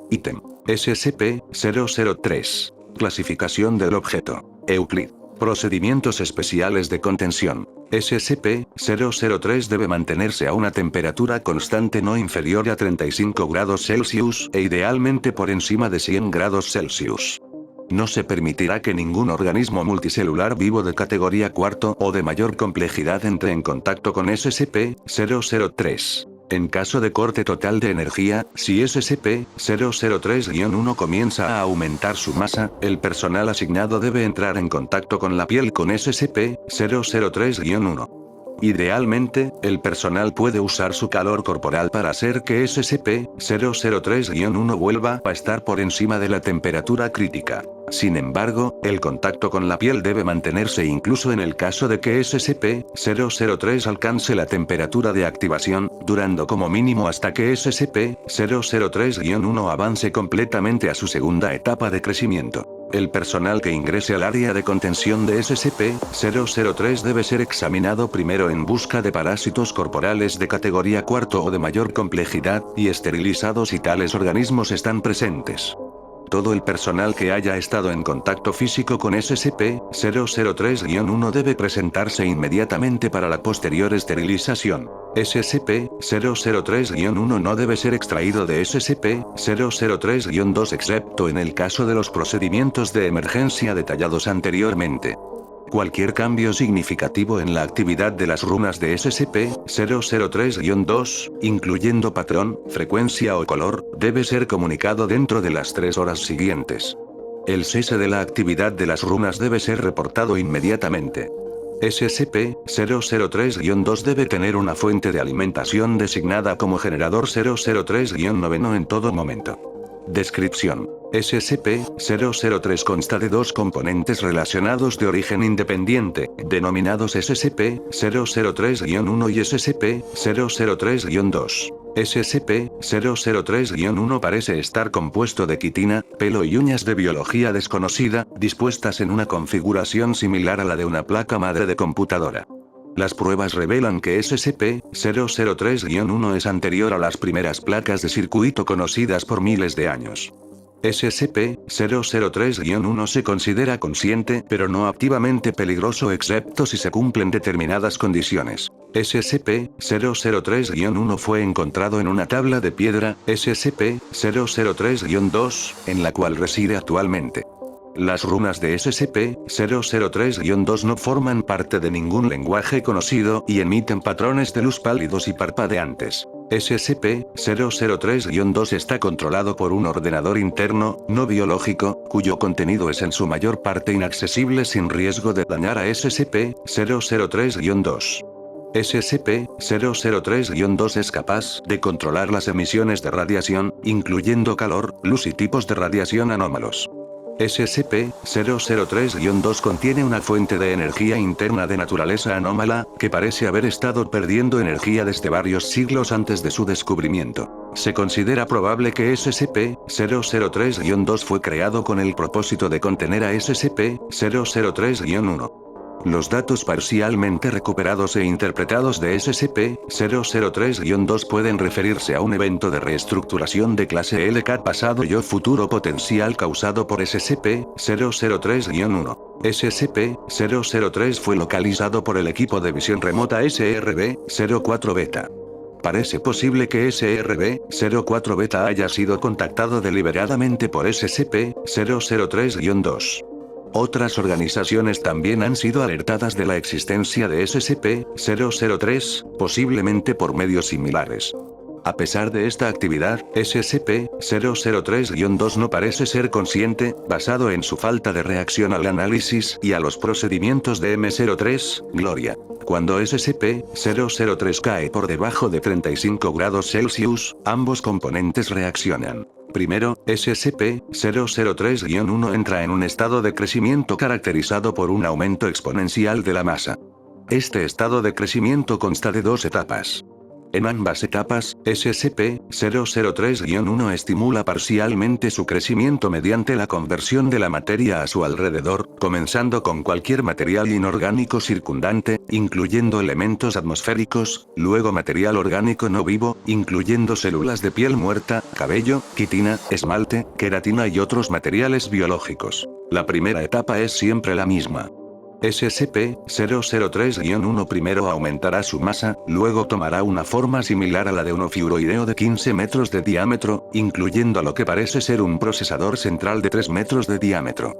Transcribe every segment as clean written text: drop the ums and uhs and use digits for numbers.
Ítem. SCP-003. Clasificación del objeto. Euclid. Procedimientos especiales de contención. SCP-003 debe mantenerse a una temperatura constante no inferior a 35 grados Celsius e idealmente por encima de 100 grados Celsius. No se permitirá que ningún organismo multicelular vivo de categoría cuarto o de mayor complejidad entre en contacto con SCP-003. En caso de corte total de energía, si SCP-003-1 comienza a aumentar su masa, el personal asignado debe entrar en contacto con la piel con SCP-003-1. Idealmente, el personal puede usar su calor corporal para hacer que SCP-003-1 vuelva a estar por encima de la temperatura crítica. Sin embargo, el contacto con la piel debe mantenerse incluso en el caso de que SCP-003 alcance la temperatura de activación, durando como mínimo hasta que SCP-003-1 avance completamente a su segunda etapa de crecimiento. El personal que ingrese al área de contención de SCP-003 debe ser examinado primero en busca de parásitos corporales de categoría cuarto o de mayor complejidad, y esterilizado si tales organismos están presentes. Todo el personal que haya estado en contacto físico con SCP-003-1 debe presentarse inmediatamente para la posterior esterilización. SCP-003-1 no debe ser extraído de SCP-003-2 excepto en el caso de los procedimientos de emergencia detallados anteriormente. Cualquier cambio significativo en la actividad de las runas de SCP-003-2, incluyendo patrón, frecuencia o color, debe ser comunicado dentro de las 3 horas siguientes. El cese de la actividad de las runas debe ser reportado inmediatamente. SCP-003-2 debe tener una fuente de alimentación designada como generador 003-9 en todo momento. Descripción. SCP-003 consta de dos componentes relacionados de origen independiente, denominados SCP-003-1 y SCP-003-2. SCP-003-1 parece estar compuesto de quitina, pelo y uñas de biología desconocida, dispuestas en una configuración similar a la de una placa madre de computadora. Las pruebas revelan que SCP-003-1 es anterior a las primeras placas de circuito conocidas por miles de años. SCP-003-1 se considera consciente pero no activamente peligroso excepto si se cumplen determinadas condiciones. SCP-003-1 fue encontrado en una tabla de piedra, SCP-003-2, en la cual reside actualmente. Las runas de SCP-003-2 no forman parte de ningún lenguaje conocido y emiten patrones de luz pálidos y parpadeantes. SCP-003-2 está controlado por un ordenador interno, no biológico, cuyo contenido es en su mayor parte inaccesible sin riesgo de dañar a SCP-003-2. SCP-003-2 es capaz de controlar las emisiones de radiación, incluyendo calor, luz y tipos de radiación anómalos. SCP-003-2 contiene una fuente de energía interna de naturaleza anómala, que parece haber estado perdiendo energía desde varios siglos antes de su descubrimiento. Se considera probable que SCP-003-2 fue creado con el propósito de contener a SCP-003-1. Los datos parcialmente recuperados e interpretados de SCP-003-2 pueden referirse a un evento de reestructuración de clase LCAT pasado y o futuro potencial causado por SCP-003-1. SCP-003 fue localizado por el equipo de visión remota SRB-04 Beta. Parece posible que SRB-04 Beta haya sido contactado deliberadamente por SCP-003-2. Otras organizaciones también han sido alertadas de la existencia de SCP-003, posiblemente por medios similares. A pesar de esta actividad, SCP-003-2 no parece ser consciente, basado en su falta de reacción al análisis y a los procedimientos de M03, Gloria. Cuando SCP-003 cae por debajo de 35 grados Celsius, ambos componentes reaccionan. Primero, SCP-003-1 entra en un estado de crecimiento caracterizado por un aumento exponencial de la masa. Este estado de crecimiento consta de dos etapas. En ambas etapas, SCP-003-1 estimula parcialmente su crecimiento mediante la conversión de la materia a su alrededor, comenzando con cualquier material inorgánico circundante, incluyendo elementos atmosféricos, luego material orgánico no vivo, incluyendo células de piel muerta, cabello, quitina, esmalte, queratina y otros materiales biológicos. La primera etapa es siempre la misma. SCP-003-1 primero aumentará su masa, luego tomará una forma similar a la de un ofiuroideo de 15 metros de diámetro, incluyendo lo que parece ser un procesador central de 3 metros de diámetro.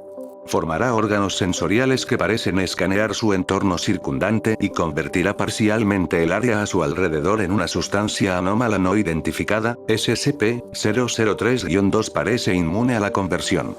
Formará órganos sensoriales que parecen escanear su entorno circundante y convertirá parcialmente el área a su alrededor en una sustancia anómala no identificada. SCP-003-2 parece inmune a la conversión.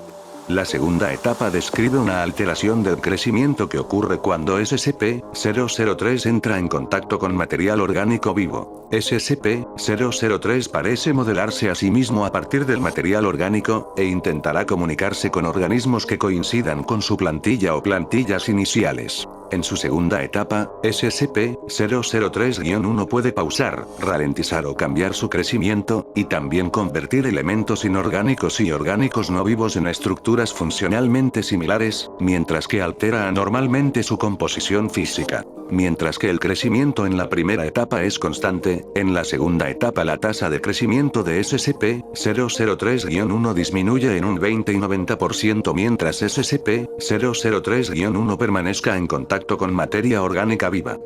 La segunda etapa describe una alteración del crecimiento que ocurre cuando SCP-003 entra en contacto con material orgánico vivo. SCP-003 parece modelarse a sí mismo a partir del material orgánico, e intentará comunicarse con organismos que coincidan con su plantilla o plantillas iniciales. En su segunda etapa, SCP-003-1 puede pausar, ralentizar o cambiar su crecimiento, y también convertir elementos inorgánicos y orgánicos no vivos en estructuras funcionalmente similares, mientras que altera anormalmente su composición física. Mientras que el crecimiento en la primera etapa es constante, en la segunda etapa la tasa de crecimiento de SCP-003-1 disminuye en un 20 y 90% mientras SCP-003-1 permanezca en contacto con materia orgánica viva.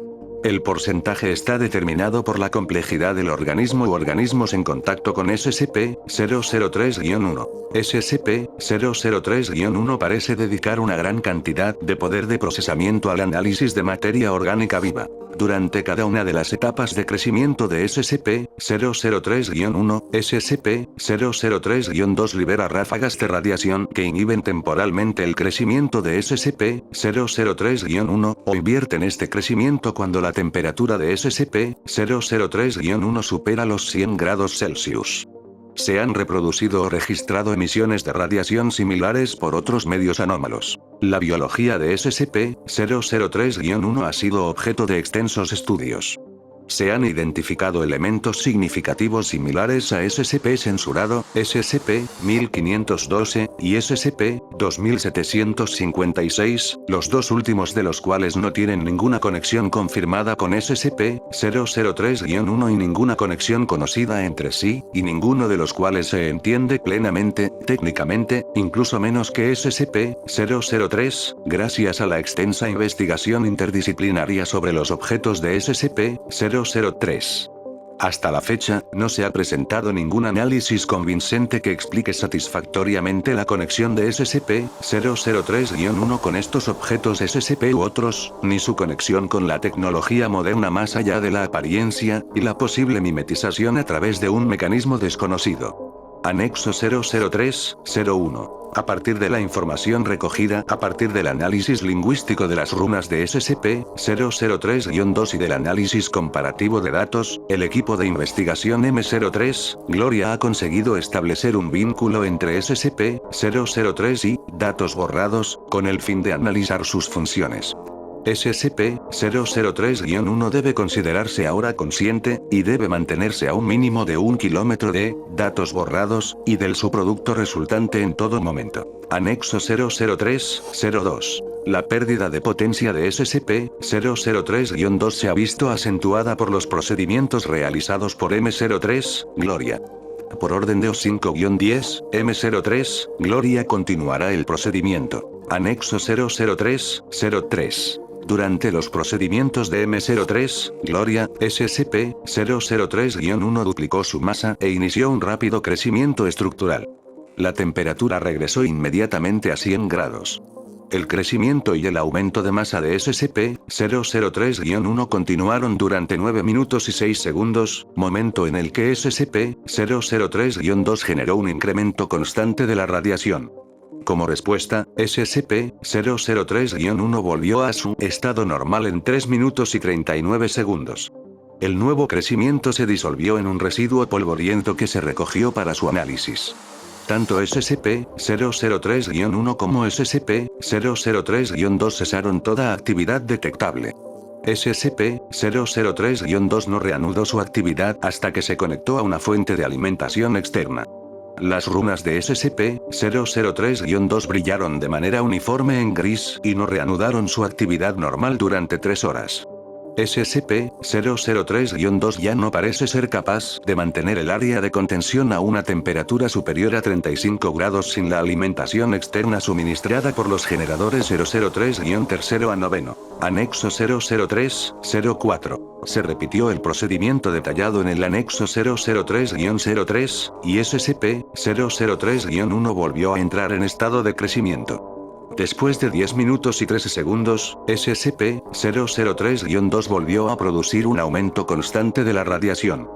El porcentaje está determinado por la complejidad del organismo u organismos en contacto con SCP-003-1. SCP-003-1 parece dedicar una gran cantidad de poder de procesamiento al análisis de materia orgánica viva. Durante cada una de las etapas de crecimiento de SCP-003-1, SCP-003-2 libera ráfagas de radiación que inhiben temporalmente el crecimiento de SCP-003-1, o invierten este crecimiento cuando la temperatura de SCP-003-1 supera los 100 grados Celsius. Se han reproducido o registrado emisiones de radiación similares por otros medios anómalos. La biología de SCP-003-1 ha sido objeto de extensos estudios. Se han identificado elementos significativos similares a SCP censurado, SCP-1512, y SCP-2756, los dos últimos de los cuales no tienen ninguna conexión confirmada con SCP-003-1 y ninguna conexión conocida entre sí, y ninguno de los cuales se entiende plenamente, técnicamente, incluso menos que SCP-003, gracias a la extensa investigación interdisciplinaria sobre los objetos de SCP-003. Hasta la fecha, no se ha presentado ningún análisis convincente que explique satisfactoriamente la conexión de SCP-003-1 con estos objetos SCP u otros, ni su conexión con la tecnología moderna más allá de la apariencia, y la posible mimetización a través de un mecanismo desconocido. Anexo 003-01. A partir de la información recogida a partir del análisis lingüístico de las runas de SCP-003-2 y del análisis comparativo de datos, el equipo de investigación M03, Gloria ha conseguido establecer un vínculo entre SCP-003 y datos borrados, con el fin de analizar sus funciones. SCP-003-1 debe considerarse ahora consciente, y debe mantenerse a un mínimo de 1 kilómetro de datos borrados, y del subproducto resultante en todo momento. Anexo 003-02. La pérdida de potencia de SCP-003-2 se ha visto acentuada por los procedimientos realizados por M03, Gloria. Por orden de O5-10, M03, Gloria continuará el procedimiento. Anexo 003-03. Durante los procedimientos de M03, Gloria, SCP-003-1 duplicó su masa e inició un rápido crecimiento estructural. La temperatura regresó inmediatamente a 100 grados. El crecimiento y el aumento de masa de SCP-003-1 continuaron durante 9 minutos y 6 segundos, momento en el que SCP-003-2 generó un incremento constante de la radiación. Como respuesta, SCP-003-1 volvió a su estado normal en 3 minutos y 39 segundos. El nuevo crecimiento se disolvió en un residuo polvoriento que se recogió para su análisis. Tanto SCP-003-1 como SCP-003-2 cesaron toda actividad detectable. SCP-003-2 no reanudó su actividad hasta que se conectó a una fuente de alimentación externa. Las runas de SCP-003-2 brillaron de manera uniforme en gris y no reanudaron su actividad normal durante 3 horas. SCP-003-2 ya no parece ser capaz de mantener el área de contención a una temperatura superior a 35 grados sin la alimentación externa suministrada por los generadores 003-3 a 9. Anexo 003-04. Se repitió el procedimiento detallado en el anexo 003-03, y SCP-003-1 volvió a entrar en estado de crecimiento. Después de 10 minutos y 13 segundos, SCP-003-2 volvió a producir un aumento constante de la radiación.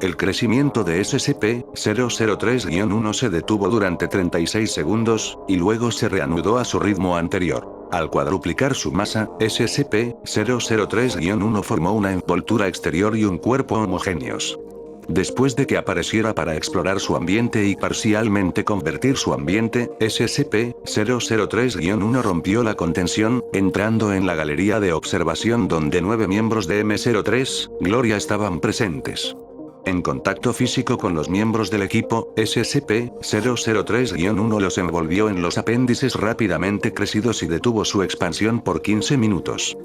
El crecimiento de SCP-003-1 se detuvo durante 36 segundos, y luego se reanudó a su ritmo anterior. Al cuadruplicar su masa, SCP-003-1 formó una envoltura exterior y un cuerpo homogéneos. Después de que apareciera para explorar su ambiente y parcialmente convertir su ambiente, SCP-003-1 rompió la contención, entrando en la galería de observación donde 9 miembros de M03, Gloria estaban presentes. En contacto físico con los miembros del equipo, SCP-003-1 los envolvió en los apéndices rápidamente crecidos y detuvo su expansión por 15 minutos.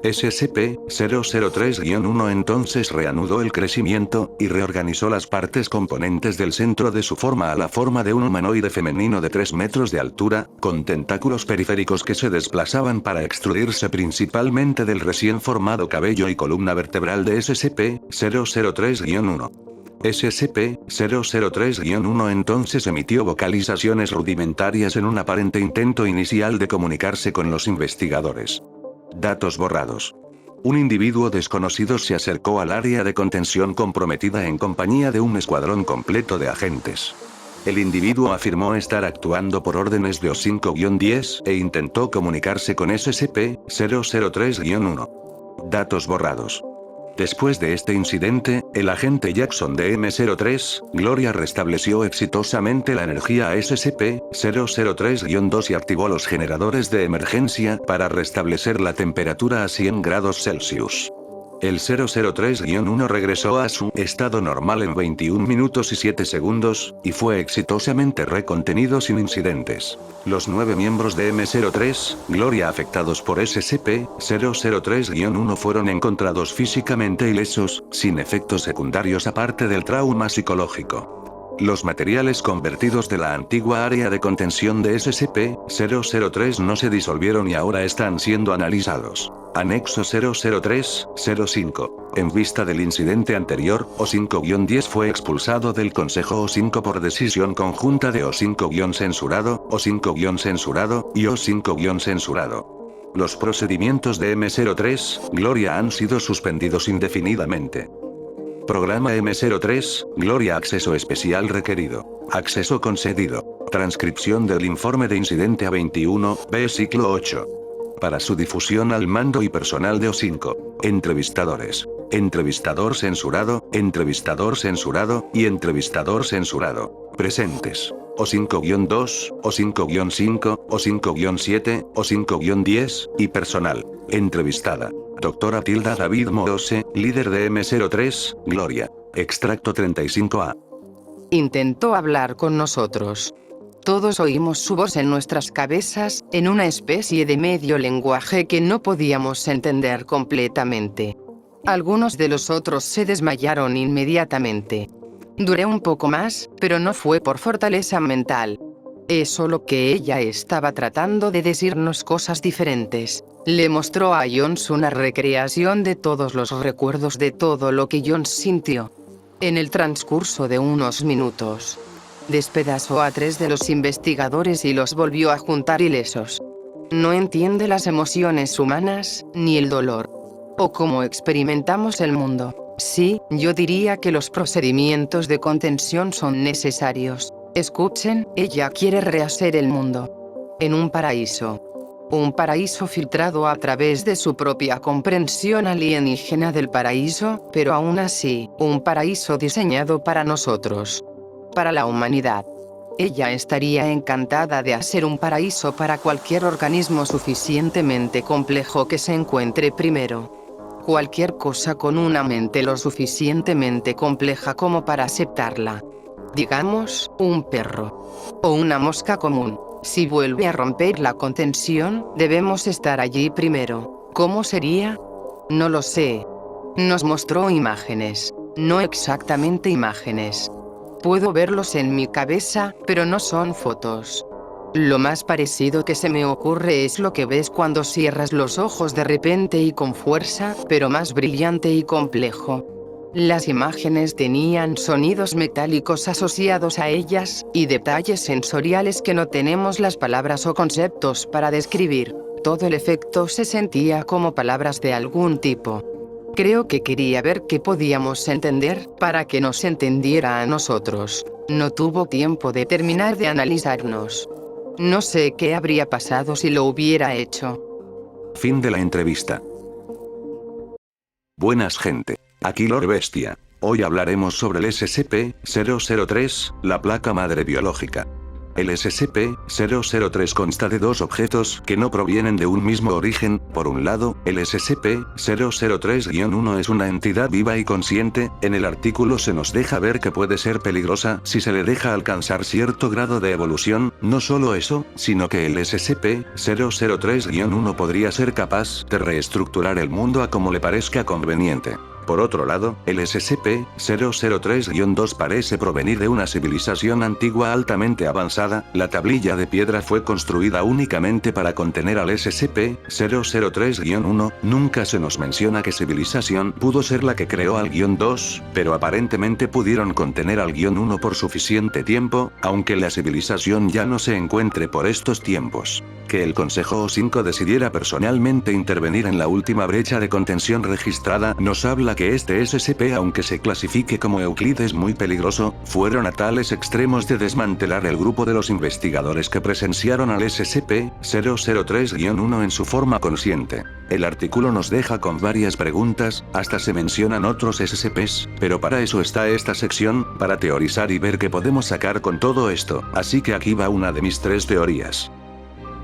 SCP-003-1 entonces reanudó el crecimiento, y reorganizó las partes componentes del centro de su forma a la forma de un humanoide femenino de 3 metros de altura, con tentáculos periféricos que se desplazaban para extruirse principalmente del recién formado cabello y columna vertebral de SCP-003-1. SCP-003-1 entonces emitió vocalizaciones rudimentarias en un aparente intento inicial de comunicarse con los investigadores. Datos borrados. Un individuo desconocido se acercó al área de contención comprometida en compañía de un escuadrón completo de agentes. El individuo afirmó estar actuando por órdenes de O5-10 e intentó comunicarse con SCP-003-1. Datos borrados. Después de este incidente, el agente Jackson de M03, Gloria restableció exitosamente la energía a SCP-003-2 y activó los generadores de emergencia para restablecer la temperatura a 100 grados Celsius. El 003-1 regresó a su estado normal en 21 minutos y 7 segundos, y fue exitosamente recontenido sin incidentes. Los 9 miembros de M03, Gloria afectados por SCP-003-1 fueron encontrados físicamente ilesos, sin efectos secundarios aparte del trauma psicológico. Los materiales convertidos de la antigua área de contención de SCP-003 no se disolvieron y ahora están siendo analizados. Anexo 003-05. En vista del incidente anterior, O5-10 fue expulsado del Consejo O5 por decisión conjunta de O5-censurado, O5-censurado y O5-censurado. Los procedimientos de M03, Gloria han sido suspendidos indefinidamente. Programa M03, Gloria acceso especial requerido. Acceso concedido. Transcripción del informe de incidente A21, B ciclo 8. Para su difusión al mando y personal de O5. Entrevistadores. Entrevistador censurado, y entrevistador censurado. Presentes. O5-2, O5-5, O5-7, O5-10, y personal. Entrevistada. Doctora Tilda David Moose, líder de M03, Gloria. Extracto 35A. Intentó hablar con nosotros. Todos oímos su voz en nuestras cabezas, en una especie de medio lenguaje que no podíamos entender completamente. Algunos de los otros se desmayaron inmediatamente. Duré un poco más, pero no fue por fortaleza mental. Es solo que ella estaba tratando de decirnos cosas diferentes. Le mostró a Jones una recreación de todos los recuerdos de todo lo que Jones sintió. En el transcurso de unos minutos, despedazó a 3 de los investigadores y los volvió a juntar ilesos. No entiende las emociones humanas, ni el dolor. O cómo experimentamos el mundo. Sí, yo diría que los procedimientos de contención son necesarios. Escuchen, ella quiere rehacer el mundo. En un paraíso. Un paraíso filtrado a través de su propia comprensión alienígena del paraíso, pero aún así, un paraíso diseñado para nosotros. Para la humanidad. Ella estaría encantada de hacer un paraíso para cualquier organismo suficientemente complejo que se encuentre primero. cualquier cosa con una mente lo suficientemente compleja como para aceptarla. Digamos, un perro. O una mosca común. Si vuelve a romper la contención, debemos estar allí primero. ¿Cómo sería? No lo sé. Nos mostró imágenes. No exactamente imágenes. Puedo verlos en mi cabeza, pero no son fotos. Lo más parecido que se me ocurre es lo que ves cuando cierras los ojos de repente y con fuerza, pero más brillante y complejo. Las imágenes tenían sonidos metálicos asociados a ellas, y detalles sensoriales que no tenemos las palabras o conceptos para describir. Todo el efecto se sentía como palabras de algún tipo. Creo que quería ver qué podíamos entender, para que nos entendiera a nosotros. No tuvo tiempo de terminar de analizarnos. No sé qué habría pasado si lo hubiera hecho. Fin de la entrevista. Buenas gente. Aquí Lord Bestia. Hoy hablaremos sobre el SCP-003, la placa madre biológica. El SCP-003 consta de dos objetos que no provienen de un mismo origen. Por un lado, el SCP-003-1 es una entidad viva y consciente. En el artículo se nos deja ver que puede ser peligrosa si se le deja alcanzar cierto grado de evolución. No solo eso, sino que el SCP-003-1 podría ser capaz de reestructurar el mundo a como le parezca conveniente. Por otro lado, el SCP-003-2 parece provenir de una civilización antigua altamente avanzada. La tablilla de piedra fue construida únicamente para contener al SCP-003-1. Nunca se nos menciona qué civilización pudo ser la que creó al -2, pero aparentemente pudieron contener al -1 por suficiente tiempo, aunque la civilización ya no se encuentre por estos tiempos. Que el Consejo O5 decidiera personalmente intervenir en la última brecha de contención registrada nos habla que este SCP, aunque se clasifique como Euclid, es muy peligroso. Fueron a tales extremos de desmantelar el grupo de los investigadores que presenciaron al SCP-003-1 en su forma consciente. El artículo nos deja con varias preguntas, hasta se mencionan otros SCPs, pero para eso está esta sección, para teorizar y ver qué podemos sacar con todo esto. Así que aquí va una de mis 3 teorías.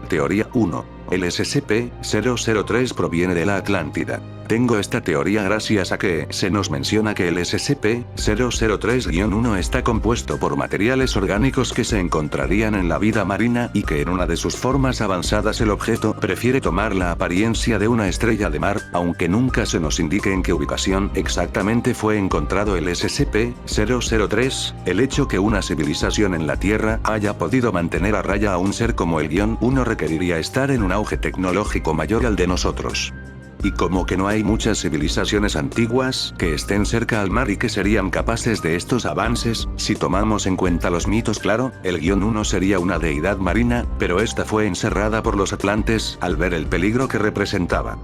Teoría 1. El SCP-003 proviene de la Atlántida. Tengo esta teoría gracias a que se nos menciona que el SCP-003-1 está compuesto por materiales orgánicos que se encontrarían en la vida marina y que en una de sus formas avanzadas el objeto prefiere tomar la apariencia de una estrella de mar, aunque nunca se nos indique en qué ubicación exactamente fue encontrado el SCP-003. El hecho que una civilización en la Tierra haya podido mantener a raya a un ser como el -1 requeriría estar en un auge tecnológico mayor al de nosotros. Y como que no hay muchas civilizaciones antiguas que estén cerca al mar y que serían capaces de estos avances, si tomamos en cuenta los mitos, claro, el -1 sería una deidad marina, pero esta fue encerrada por los atlantes al ver el peligro que representaba.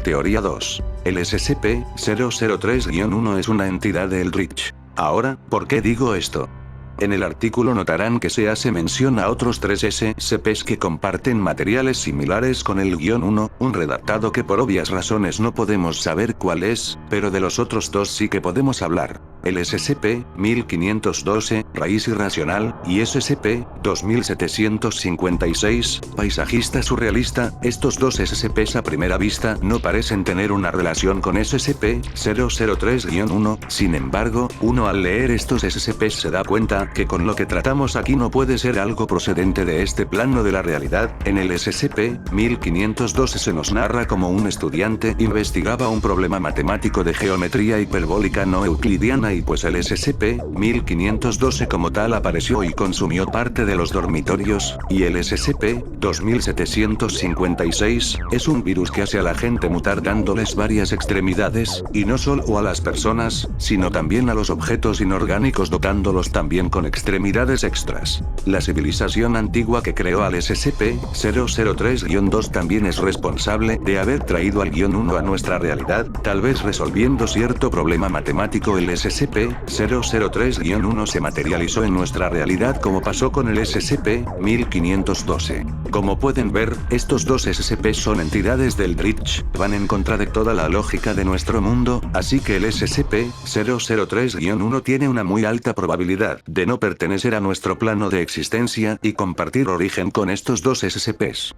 Teoría 2. El SCP-003-1 es una entidad de Eldritch. Ahora, ¿por qué digo esto? En el artículo notarán que se hace mención a otros 3 SCPs que comparten materiales similares con el -1, un redactado que por obvias razones no podemos saber cuál es, pero de los otros 2 sí que podemos hablar. El SCP-1512, Raíz Irracional, y SCP-2756, Paisajista Surrealista. Estos 2 SCPs a primera vista no parecen tener una relación con SCP-003-1, sin embargo, uno al leer estos SCPs se da cuenta que con lo que tratamos aquí no puede ser algo procedente de este plano de la realidad. En el SCP-1512 se nos narra como un estudiante investigaba un problema matemático de geometría hiperbólica no euclidiana y pues el SCP-1512 como tal apareció y consumió parte de los dormitorios, y el SCP-2756 es un virus que hace a la gente mutar dándoles varias extremidades, y no solo a las personas, sino también a los objetos inorgánicos dotándolos también con extremidades extras. La civilización antigua que creó al SCP-003-2 también es responsable de haber traído al -1 a nuestra realidad, tal vez resolviendo cierto problema matemático. El SCP-003-1 se materializó en nuestra realidad como pasó con el SCP-1512. Como pueden ver, estos 2 SCP son entidades del Eldritch, van en contra de toda la lógica de nuestro mundo, así que el SCP-003-1 tiene una muy alta probabilidad de no pertenecer a nuestro plano de existencia y compartir origen con estos 2 SCPs.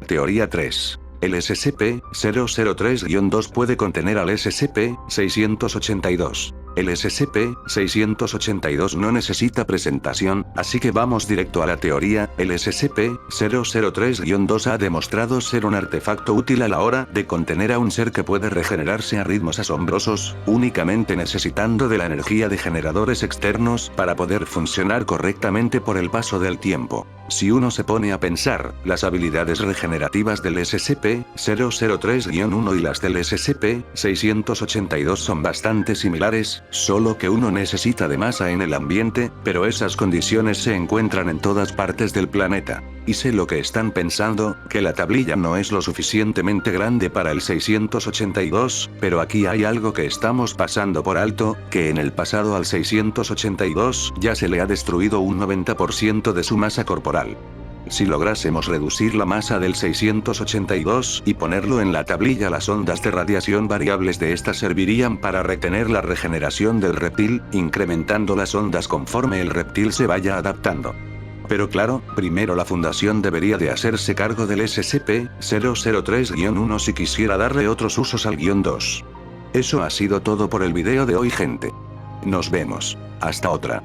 Teoría 3. El SCP-003-2 puede contener al SCP-682. El SCP-682 no necesita presentación, así que vamos directo a la teoría. El SCP-003-2 ha demostrado ser un artefacto útil a la hora de contener a un ser que puede regenerarse a ritmos asombrosos, únicamente necesitando de la energía de generadores externos para poder funcionar correctamente por el paso del tiempo. Si uno se pone a pensar, las habilidades regenerativas del SCP-003-1 y las del SCP-682 son bastante similares, solo que uno necesita de masa en el ambiente, pero esas condiciones se encuentran en todas partes del planeta. Y sé lo que están pensando, que la tablilla no es lo suficientemente grande para el 682, pero aquí hay algo que estamos pasando por alto, que en el pasado al 682 ya se le ha destruido un 90% de su masa corporal. Si lográsemos reducir la masa del 682 y ponerlo en la tablilla, las ondas de radiación variables de esta servirían para retener la regeneración del reptil, incrementando las ondas conforme el reptil se vaya adaptando. Pero claro, primero la fundación debería de hacerse cargo del SCP-003-1 si quisiera darle otros usos al -2. Eso ha sido todo por el video de hoy, gente. Nos vemos. Hasta otra.